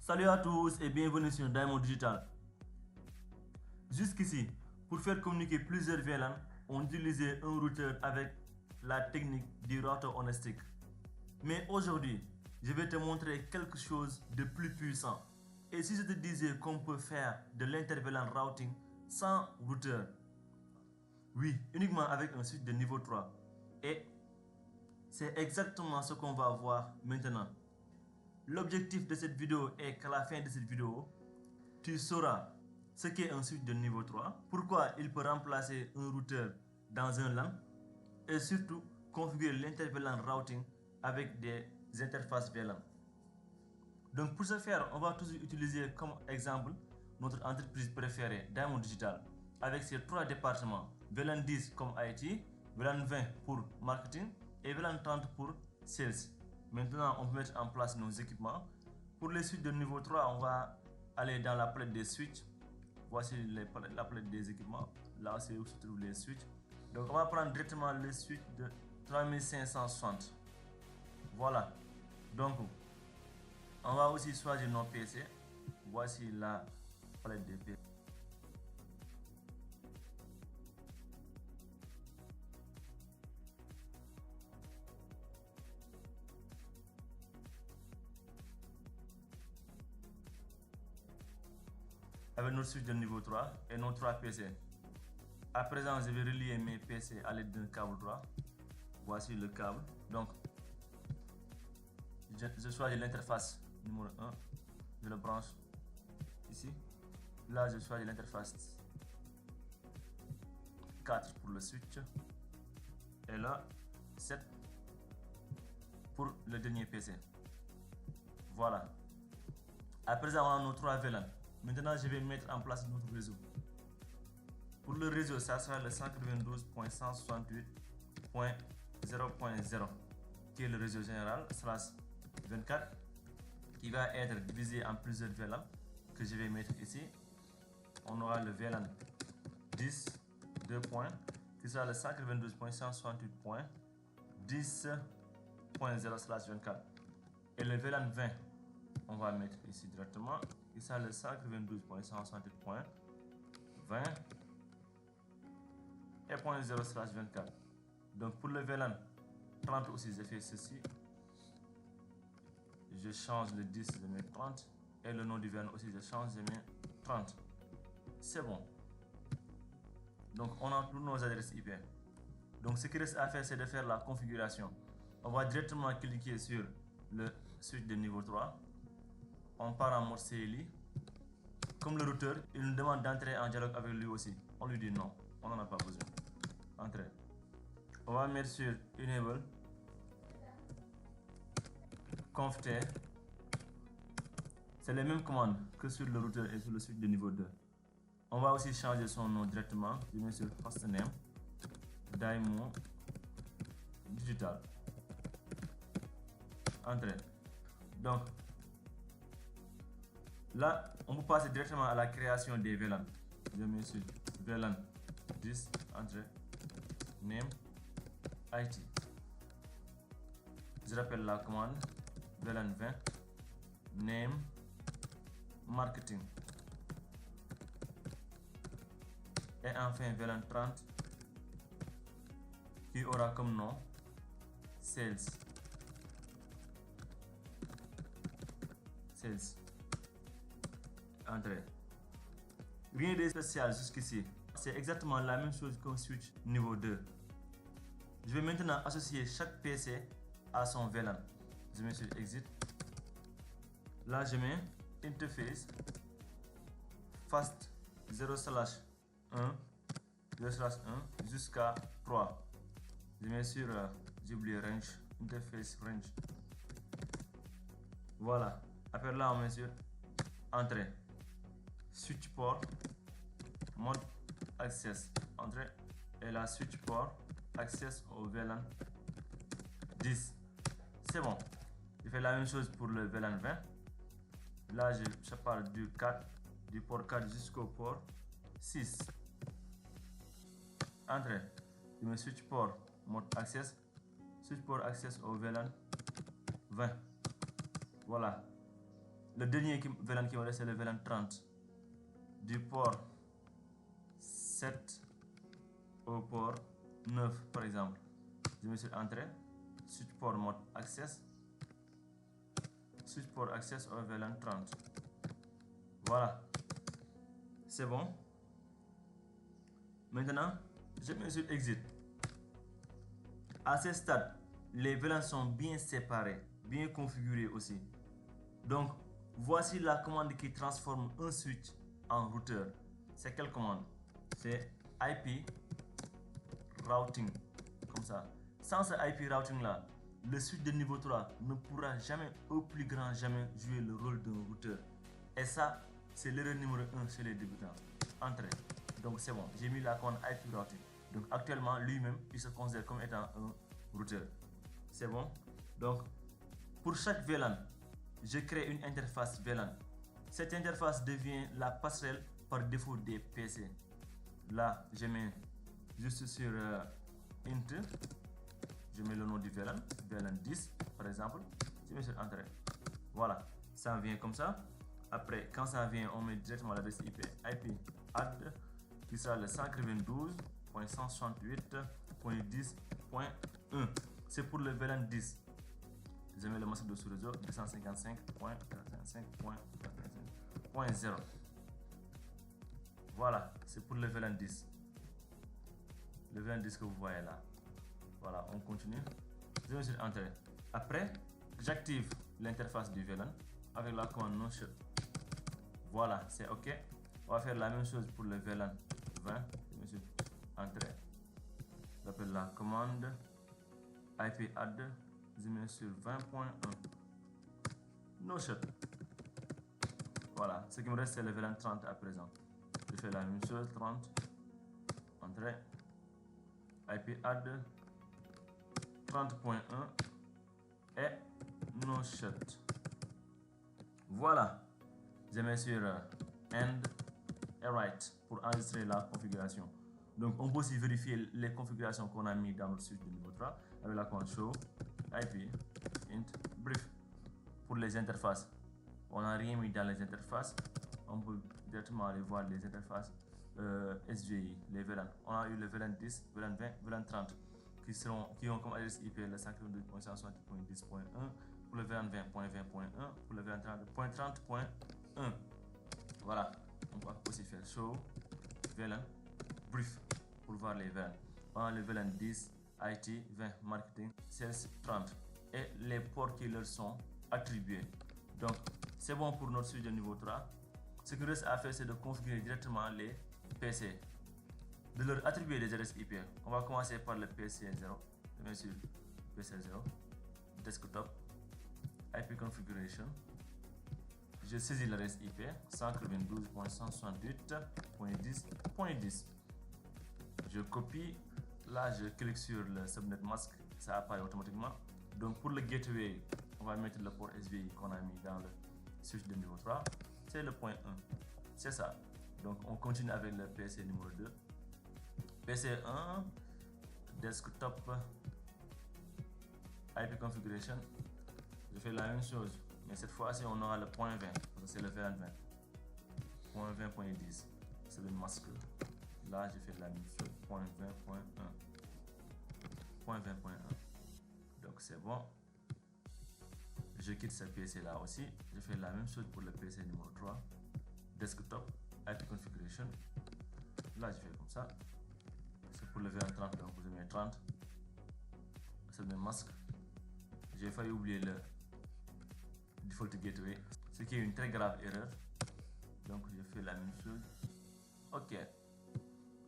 Salut à tous et bienvenue sur Diamond Digital. Jusqu'ici, pour faire communiquer plusieurs VLAN, on utilisait un routeur avec la technique du router on stick. Mais aujourd'hui, je vais te montrer quelque chose de plus puissant. Et si je te disais qu'on peut faire de l'inter-VLAN routing sans routeur? Oui, uniquement avec un switch de niveau 3. Et c'est exactement ce qu'on va voir maintenant. L'objectif de cette vidéo est qu'à la fin de cette vidéo, tu sauras ce qu'est un switch de niveau 3, pourquoi il peut remplacer un routeur dans un LAN et surtout configurer l'inter-VLAN routing avec des interfaces VLAN. Donc pour ce faire, on va toujours utiliser comme exemple notre entreprise préférée, Diamond Digital, avec ses 3 départements, VLAN 10 comme IT, VLAN 20 pour marketing et VLAN 30 pour sales. Maintenant, on peut mettre en place nos équipements. Pour les switches de niveau 3, on va aller dans la palette des switches. Voici la palette des équipements. Là, c'est où se trouvent les switches. Donc, on va prendre directement le switch de 3560. Voilà. Donc, on va aussi choisir nos PC. Voici la palette des PC. Avec notre switch de niveau 3 et nos 3 PC. À présent, je vais relier mes PC à l'aide d'un câble 3. Voici le câble. Donc, je choisis l'interface numéro 1. Je le branche ici. Là, je choisis l'interface 4 pour le switch. Et là, 7 pour le dernier PC. Voilà. À présent, on a nos 3 VLAN. Maintenant, je vais mettre en place notre réseau. Pour le réseau, ça sera le 192.168.0.0 qui est le réseau général /24 qui va être divisé en plusieurs VLAN que je vais mettre ici. On aura le VLAN 10, 2 points, qui sera le 192.168.10.0/24. Et le VLAN 20, on va mettre ici directement, qui sera le 192.168.20 et 0/24. Donc pour le VLAN 30 aussi, je fais ceci. Je change le 10, je mets 30. Et le nom du VLAN aussi, je change, je mets 30. C'est bon. Donc on a toutes nos adresses IP. Donc ce qui reste à faire, c'est de faire la configuration. On va directement cliquer sur le switch de niveau 3. On part en mode CLI. Comme le routeur, il nous demande d'entrer en dialogue avec lui aussi. On lui dit non, on n'en a pas besoin. Entrer. On va mettre sur Enable, conft. C'est les mêmes commandes que sur le routeur et sur le switch de niveau 2. On va aussi changer son nom directement. Je mets sur hostname, Diamond Digital. Entrer. Donc, là, on peut passer directement à la création des VLAN. Je mets sur VLAN 10, entrée, name, IT. Je rappelle la commande, VLAN 20, name, marketing. Et enfin VLAN 30 qui aura comme nom sales. Entrée. Rien de spécial jusqu'ici. C'est exactement la même chose qu'un switch niveau 2. Je vais maintenant associer chaque PC à son VLAN. Je mets sur Exit. Là, je mets Interface Fast 0/1 jusqu'à 3. Je mets sur j'ai oublié Range, Interface Range. Voilà. Après là, on met sur Entrée. Switch port, mode access, entrée. Et la switch port, access au VLAN 10. C'est bon. Je fais la même chose pour le VLAN 20. Là, je parle du port 4 jusqu'au port 6. Entrée. Je mets switch port, mode access, switch port access au VLAN 20. Voilà. Le dernier VLAN qui me reste, c'est le VLAN 30 du port 7 au port 9 par exemple. Je mets sur entrée, switch port mode access, switch port access au VLAN 30. Voilà, c'est bon. Maintenant, je mets sur exit. À ce stade, les VLAN sont bien séparés, bien configurés aussi. Donc, voici la commande qui transforme un switch en routeur. C'est quelle commande? C'est IP routing, comme ça. Sans ce IP routing là, le switch de niveau 3 ne pourra jamais, au plus grand jamais, jouer le rôle d'un routeur. Et ça, c'est l'erreur numéro 1 chez les débutants. Entrée. Donc c'est bon, j'ai mis la commande IP routing. Donc actuellement, lui-même, il se considère comme étant un routeur. C'est bon. Donc, pour chaque VLAN, je crée une interface VLAN. Cette interface devient la passerelle par défaut des PC. Là, je mets juste sur int, je mets le nom du VLAN, VLAN 10 par exemple, je mets sur entrée. Voilà, ça vient comme ça. Après, quand ça vient, on met directement l'adresse IP add qui sera le 192.168.10.1. C'est pour le VLAN 10. Je mets le masque de sous-réseau 255.45.0. Voilà, c'est pour le VLAN 10. Le VLAN 10 que vous voyez là. Voilà, on continue. Je mets sur entrée. Après, j'active l'interface du VLAN avec la commande no shut. Voilà, c'est OK. On va faire la même chose pour le VLAN 20. Je mets sur entrée. J'appelle la commande IP add. Je mets sur 20.1. No shut. Voilà, ce qui me reste, c'est le VLAN 30 à présent. Je fais la même chose, 30. Entrée. IP add 30.1 et no shut. Voilà. Je mets sur end et write pour enregistrer la configuration. Donc on peut aussi vérifier les configurations qu'on a mis dans notre switch de niveau 3 avec la commande show IP int brief. Pour les interfaces, on n'a rien mis dans les interfaces. On peut directement aller voir les interfaces SVI, les VLAN. On a eu le VLAN 10, VLAN 20, VLAN 30 qui ont comme adresse IP le 192.168.10.1, pour le VLAN 20.20.1, pour le VLAN 30.30.1. Voilà, on peut aussi faire show VLAN brief pour voir les VLAN. On a le VLAN 10, IT, 20, marketing, sales, 30 et les ports qui leur sont attribués. Donc, c'est bon pour notre suite de niveau 3. Ce qu'il reste à faire, c'est de configurer directement les PC, de leur attribuer des adresses IP. On va commencer par le PC0. Bien sûr, PC0, desktop, IP configuration. Je saisis l'adresse IP 192.168.10.10. Je copie. Là, je clique sur le subnet mask. Ça apparaît automatiquement. Donc, pour le gateway, on va mettre le port SVI qu'on a mis dans le switch de niveau 3. C'est le point 1. C'est ça. Donc, on continue avec le PC numéro 2. PC1, desktop, IP configuration. Je fais la même chose. Mais cette fois-ci, on aura le point 20. C'est le VLAN 20. Point 20.10. C'est le masque. Là, je fais la même chose. Point 20.1. Point 20.1. Donc, c'est bon. Je quitte ce PC là aussi. Je fais la même chose pour le PC numéro 3. Desktop, IP configuration. Là, je fais comme ça. C'est pour le VLAN 30. Donc, je mets 30. C'est le masque. J'ai failli oublier le default gateway, ce qui est une très grave erreur. Donc je fais la même chose. Ok,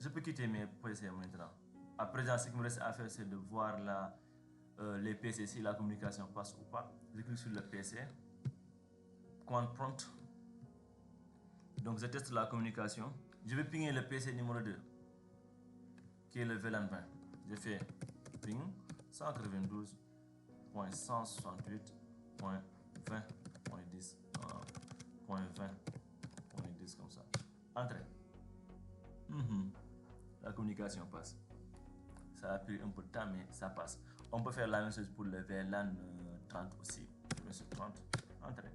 je peux quitter mes PC maintenant. À présent, ce qui me reste à faire, c'est de voir les PC si la communication passe ou pas. Je clique sur le PC, commande prompt. Donc je teste la communication. Je vais pinguer le PC numéro 2 qui est le VLAN 20. Je fais ping 192.168.20.10 comme ça. Entrée. La communication passe. Ça a pris un peu de temps, mais ça passe. On peut faire la même chose pour le VLAN 30 aussi. Je mets sur 30. Entrée.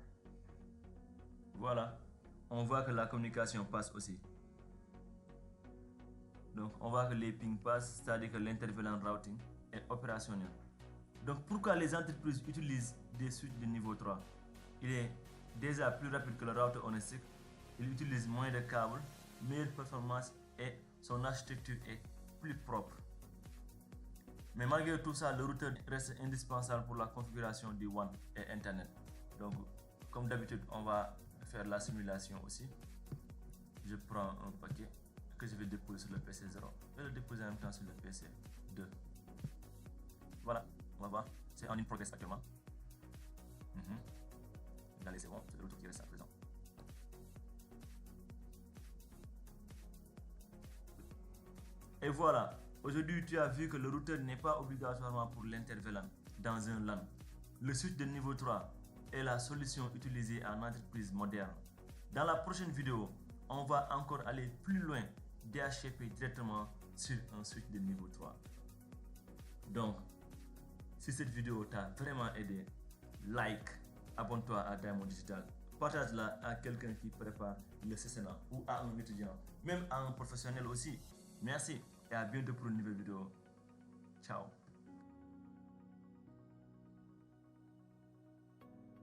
Voilà, on voit que la communication passe aussi. Donc on voit que les pings passent, c'est-à-dire que l'intervalle routing est opérationnel. Donc pourquoi les entreprises utilisent des switches de niveau 3? Il est déjà plus rapide que le routeur ONSX, il utilise moins de câbles, meilleure performance et son architecture est plus propre. Mais malgré tout ça, le routeur reste indispensable pour la configuration du WAN et Internet. Donc comme d'habitude, on va faire la simulation aussi. Je prends un paquet que je vais déposer sur le PC0 et le déposer en même temps sur le PC2. Voilà, on va voir, c'est en in progress actuellement. Allez, c'est bon, c'est le retour qui reste à présent. Et voilà, aujourd'hui tu as vu que le routeur n'est pas obligatoirement pour l'intervalan dans un LAN. Le switch de niveau 3 est la solution utilisée en entreprise moderne. Dans la prochaine vidéo, on va encore aller plus loin DHCP directement sur un switch de niveau 3. Donc, si cette vidéo t'a vraiment aidé, like, abonne-toi à Diamond Digital, partage-la à quelqu'un qui prépare le CCNA ou à un étudiant, même à un professionnel aussi. Merci et à bientôt pour une nouvelle vidéo. Ciao.